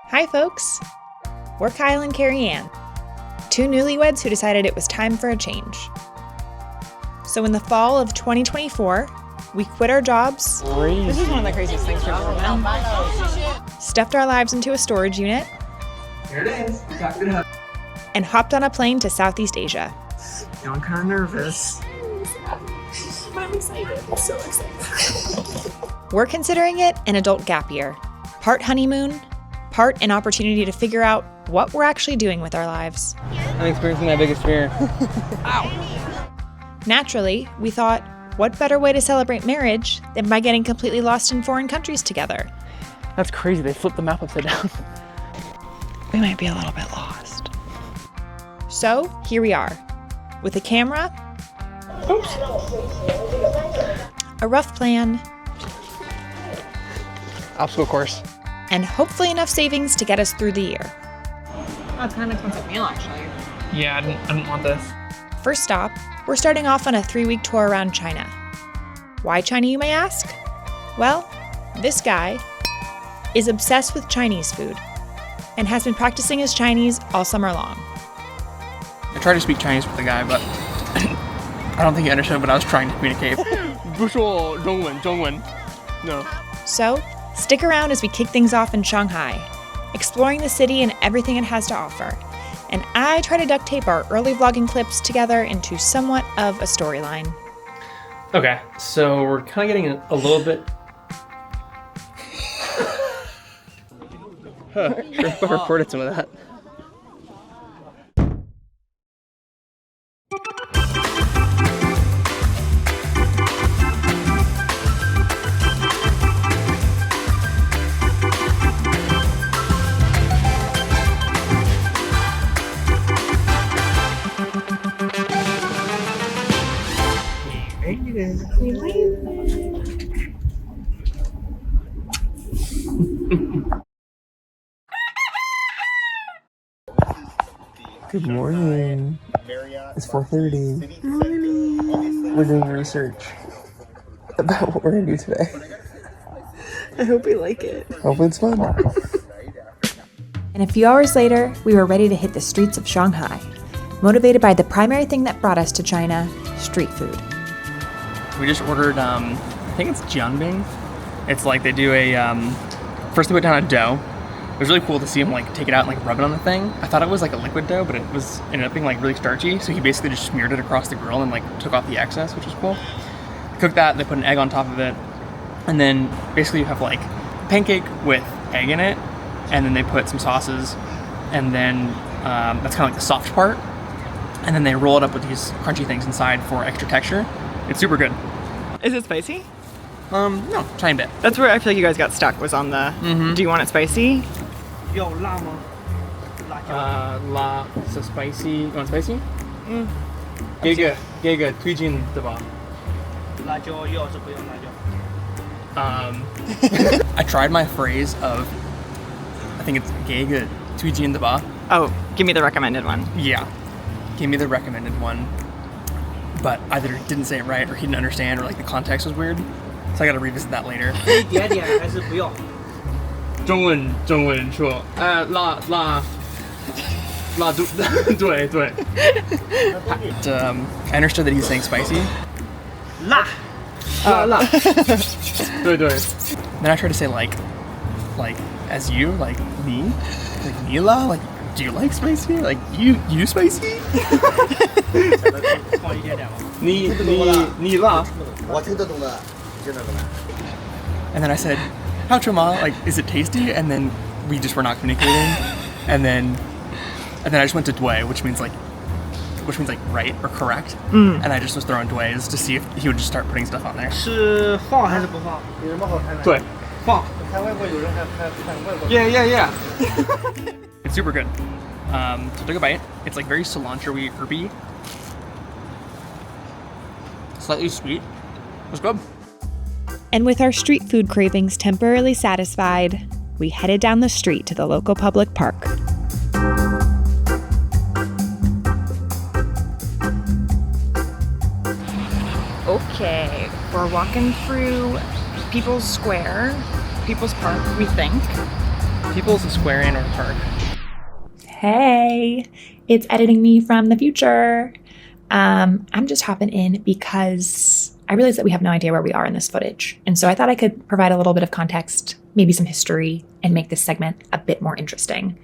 Hi, folks. We're Kyle and Carrie Ann, two newlyweds who decided it was time for a change. So in the fall of 2024, we quit our jobs. This is one of the craziest things we've ever done. Stuffed our lives into a storage unit. Here it is. We got it up. And hopped on a plane to Southeast Asia. I'm kind of nervous. I'm excited. I'm so excited. We're considering it an adult gap year. Part honeymoon, part an opportunity to figure out what we're actually doing with our lives. I'm experiencing my biggest fear. Naturally, we thought, what better way to celebrate marriage than by getting completely lost in foreign countries together? That's crazy. They flipped the map upside down. We might be a little bit lost. So, here we are, with a camera, a rough plan, Obstacle course. and hopefully enough savings to get us through the year. That's kind of an expensive meal, actually. Yeah, I didn't want this. First stop, we're starting off on a 3-week tour around China. Why China, you may ask? Well, this guy is obsessed with Chinese food and has been practicing his Chinese all summer long. I tried to speak Chinese with the guy, but I don't think he understood what I was trying to communicate. 不说中文. No. So, stick around as we kick things off in Shanghai, exploring the city and everything it has to offer. And I try to duct tape our early vlogging clips together into somewhat of a storyline. Okay, so we're kind of getting a little bit. Sure, recorded some of that. Good morning. It's 4:30. Morning. We're doing research about what we're gonna do today. I hope we like it. Hopefully it's fun. And a few hours later, we were ready to hit the streets of Shanghai, motivated by the primary thing that brought us to China, street food. We just ordered, I think it's Jianbing. It's like they do a, first they put down a dough. It was really cool to see him like take it out and like rub it on the thing. I thought it was like a liquid dough, but it ended up being like really starchy. So he basically just smeared it across the grill and like took off the excess, which was cool. Cooked that, they put an egg on top of it. And then basically you have like a pancake with egg in it. And then they put some sauces. And then that's kind of like the soft part. And then they roll it up with these crunchy things inside for extra texture. It's super good. Is it spicy? No, tiny bit. That's where I feel like you guys got stuck, was on the, do you want it spicy? 有辣吗？辣椒。辣 so spicy. You want spicy? 给个推荐的吧。辣椒要是不用辣椒。I tried my phrase of, I think it's 给个推荐的吧. Oh, give me the recommended one. Yeah, gave me the recommended one, but either didn't say it right or he didn't understand or like the context was weird, so I gotta revisit that later. 一点点还是不要。中文说，辣对。I understood that he's saying spicy. 辣。对。Then I tried to say like as you, like me, like Mila, like do you like spicy? Like you spicy? 放一点点吧。你辣。我听得懂的，听得懂的。 And then I said, how chuma, like, is it tasty? And then we just were not communicating. and then I just went to dui, which means like right or correct. And I just was throwing duis to see if he would just start putting stuff on there. 是放还是不放？有什么好看的？对，放。看外国有人还看外国。 Yeah. It's super good. So I took a bite. It's like very cilantro-y, herby. Slightly sweet. It was good. And with our street food cravings temporarily satisfied, we headed down the street to the local public park. Okay, we're walking through People's Square, People's Park, we think. People's Square and or Park. Hey, it's editing me from the future. I'm just hopping in because I realized that we have no idea where we are in this footage. And so I thought I could provide a little bit of context, maybe some history, and make this segment a bit more interesting.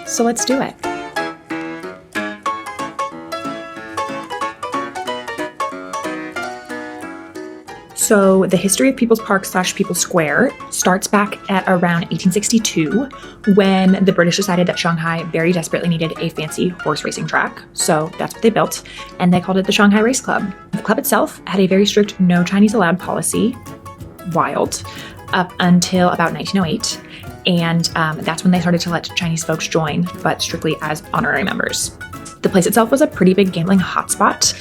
So let's do it. So the history of People's Park / People's Square starts back at around 1862 when the British decided that Shanghai very desperately needed a fancy horse racing track. So that's what they built, and they called it the Shanghai Race Club. The club itself had a very strict no Chinese allowed policy, wild, up until about 1908. And that's when they started to let Chinese folks join, but strictly as honorary members. The place itself was a pretty big gambling hotspot.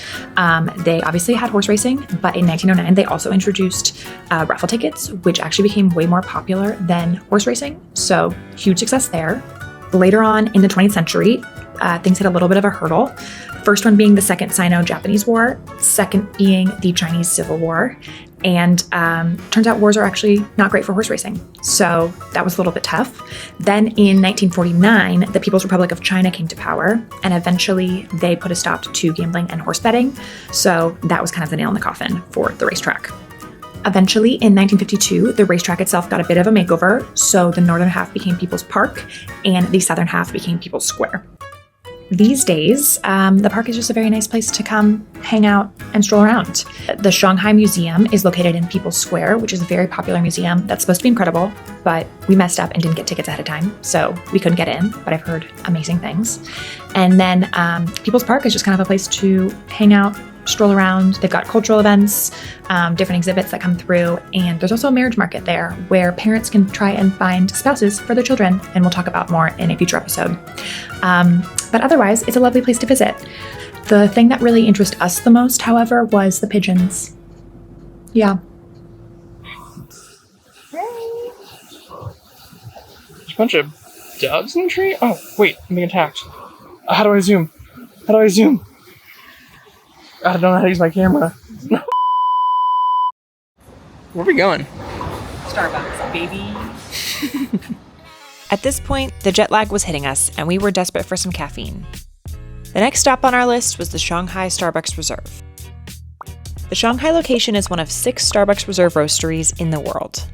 They obviously had horse racing, but in 1909, they also introduced raffle tickets, which actually became way more popular than horse racing. So huge success there. Later on in the 20th century, things hit a little bit of a hurdle. First one being the Second Sino-Japanese War, second being the Chinese Civil War. And turns out wars are actually not great for horse racing. So that was a little bit tough. Then in 1949, the People's Republic of China came to power, and eventually they put a stop to gambling and horse betting. So that was kind of the nail in the coffin for the racetrack. Eventually, in 1952, the racetrack itself got a bit of a makeover. So the northern half became People's Park, and the southern half became People's Square. These days, the park is just a very nice place to come hang out and stroll around. The Shanghai Museum is located in People's Square, which is a very popular museum that's supposed to be incredible, but we messed up and didn't get tickets ahead of time, so we couldn't get in, but I've heard amazing things. And then People's Park is just kind of a place to hang out, stroll around. They've got cultural events, different exhibits that come through, and there's also a marriage market there where parents can try and find spouses for their children, and we'll talk about more in a future episode. But otherwise, it's a lovely place to visit. The thing that really interested us the most, however, was the pigeons. Yeah. There's a bunch of doves in the tree? Oh, wait, I'm being attacked. How do I zoom? How do I zoom? I don't know how to use my camera. Where are we going? Starbucks, baby. At this point, the jet lag was hitting us, and we were desperate for some caffeine. The next stop on our list was the Shanghai Starbucks Reserve. The Shanghai location is one of 6 Starbucks Reserve roasteries in the world.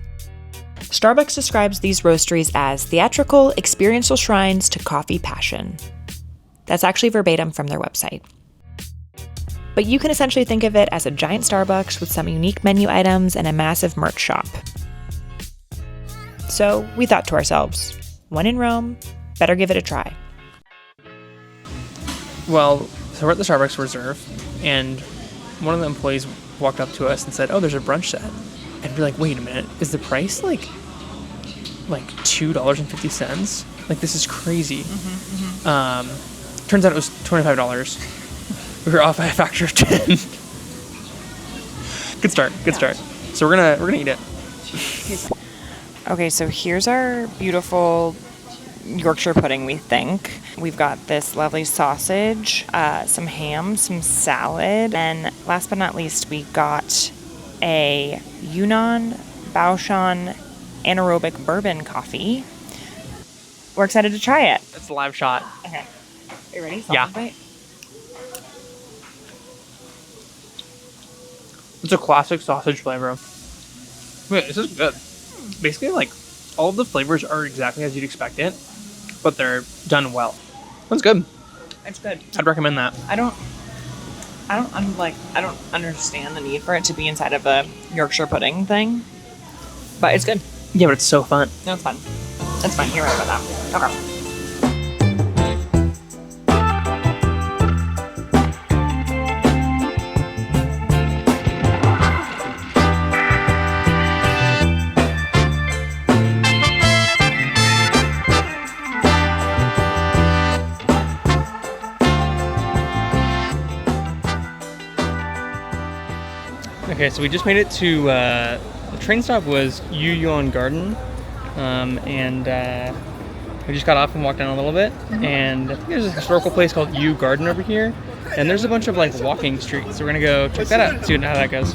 Starbucks describes these roasteries as theatrical, experiential shrines to coffee passion. That's actually verbatim from their website. But you can essentially think of it as a giant Starbucks with some unique menu items and a massive merch shop. So we thought to ourselves, when in Rome, better give it a try. Well, so we're at the Starbucks Reserve, and one of the employees walked up to us and said, "Oh, there's a brunch set." And we're like, "Wait a minute, is the price like $2.50? Like, this is crazy." Turns out it was $25. We were off by a factor of 10. Good start. So we're gonna eat it. Okay, so here's our beautiful Yorkshire pudding, we think. We've got this lovely sausage, some ham, some salad, and last but not least, we got a Yuyuan Garden anaerobic bourbon coffee. We're excited to try it. It's a live shot. Okay. Are you ready? Yeah. Bite? It's a classic sausage flavor. Wait, this is good. Basically, like, all of the flavors are exactly as you'd expect it, but they're done well. That's good. It's good. I'd recommend that. I don't understand the need for it to be inside of a Yorkshire pudding thing, but it's good. Yeah, but it's so fun. No, it's fun. It's fun. You're right about that. Okay. Okay, so we just made it to, the train stop was Yuyuan Garden, and we just got off and walked down a little bit, and I think there's a historical place called Yu Garden over here, and there's a bunch of like walking streets, so we're gonna go check that out, see how that goes.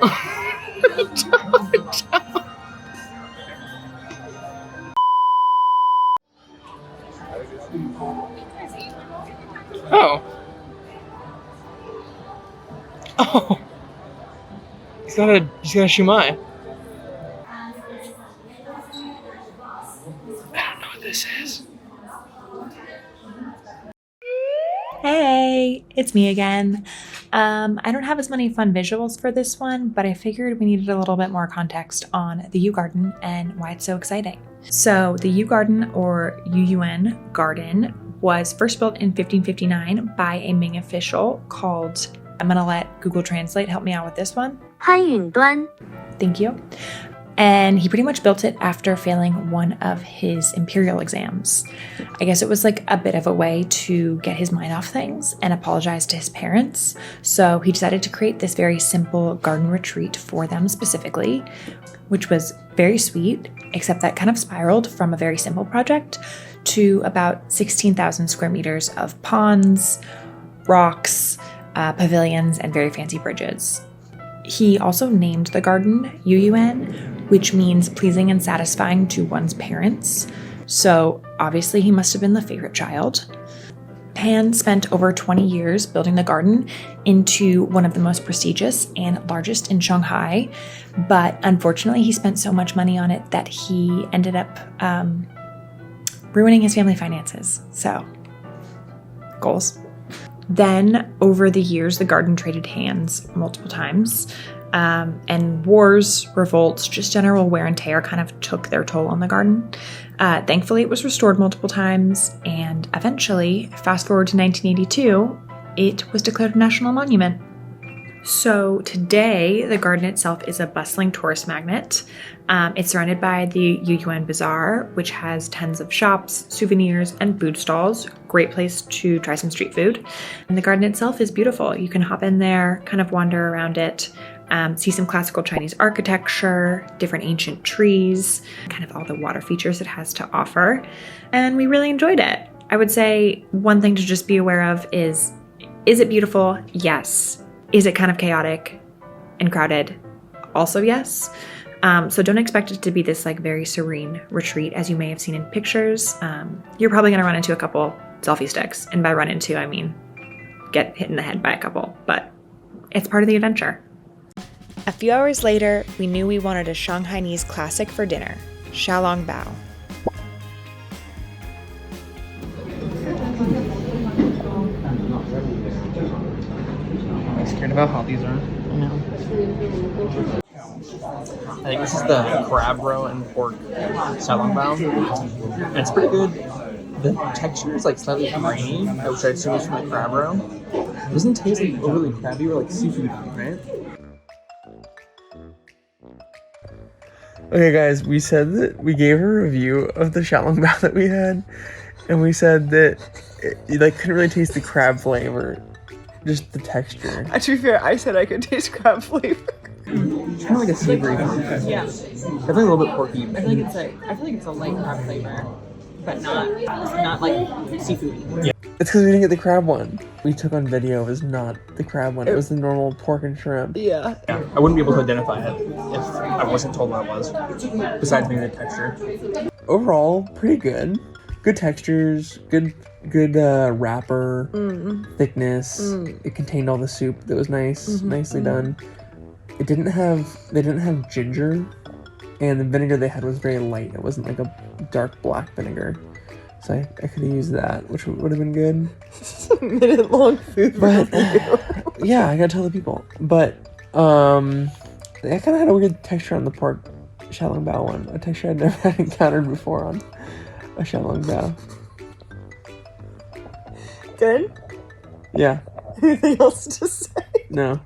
Oh. Oh. He's got a shumai. I don't know what this is. Hey, it's me again. I don't have as many fun visuals for this one, but I figured we needed a little bit more context on the Yu Garden and why it's so exciting. So the Yu Garden, or Yuyuan Garden, was first built in 1559 by a Ming official called, I'm gonna let Google Translate help me out with this one. 潘允端 Thank you. And he pretty much built it after failing one of his imperial exams. I guess it was like a bit of a way to get his mind off things and apologize to his parents. So he decided to create this very simple garden retreat for them specifically, which was very sweet, except that kind of spiraled from a very simple project to about 16,000 square meters of ponds, rocks, pavilions, and very fancy bridges. He also named the garden Yuyuan, which means pleasing and satisfying to one's parents. So obviously he must have been the favorite child. Pan spent over 20 years building the garden into one of the most prestigious and largest in Shanghai, but unfortunately he spent so much money on it that he ended up ruining his family finances. So, goals. Then, over the years, the garden traded hands multiple times, and wars, revolts, just general wear and tear kind of took their toll on the garden. Thankfully, it was restored multiple times, and eventually, fast forward to 1982, it was declared a national monument. So today, the garden itself is a bustling tourist magnet. It's surrounded by the Yuyuan Bazaar, which has tons of shops, souvenirs, and food stalls. Great place to try some street food. And the garden itself is beautiful. You can hop in there, kind of wander around it, see some classical Chinese architecture, different ancient trees, kind of all the water features it has to offer. And we really enjoyed it. I would say one thing to just be aware of is it beautiful? Yes. Is it kind of chaotic and crowded? Also yes. So don't expect it to be this like very serene retreat as you may have seen in pictures. You're probably gonna run into a couple selfie sticks. And by run into, I mean get hit in the head by a couple, but it's part of the adventure. A few hours later, we knew we wanted a Shanghainese classic for dinner, Xiaolongbao. I'm scared about how these are. I know. I think this is the crab roe and pork xiaolongbao. It's pretty good. The texture is like slightly grainy, which I assume is from the crab roe. It doesn't taste like overly crabby or like seafood, right? Okay, guys, we said that we gave a review of the Xiaolongbao that we had, and we said that you like couldn't really taste the crab flavor, just the texture. To be fair, I said I could taste crab flavor. It's kind of like a savory. Yeah. Definitely a little bit porky. I feel like it's a light crab flavor, but not like seafood. Yeah. It's because we didn't get the crab one. We took on video was not the crab one. It was the normal pork and shrimp. Yeah. I wouldn't be able to identify it if I wasn't told what it was. Besides maybe the texture. Overall, pretty good. Good textures. Good wrapper. Thickness. It contained all the soup. That was nice. Nicely done. They didn't have ginger, and the vinegar they had was very light. It wasn't like a dark black vinegar. So I could have used that, which would have been good. A minute-long food review. Yeah, I gotta tell the people. But I kind of had a weird texture on the pork xiaolongbao one. A texture I'd never had encountered before on a xiaolongbao. Good? Yeah. Anything else to say? No.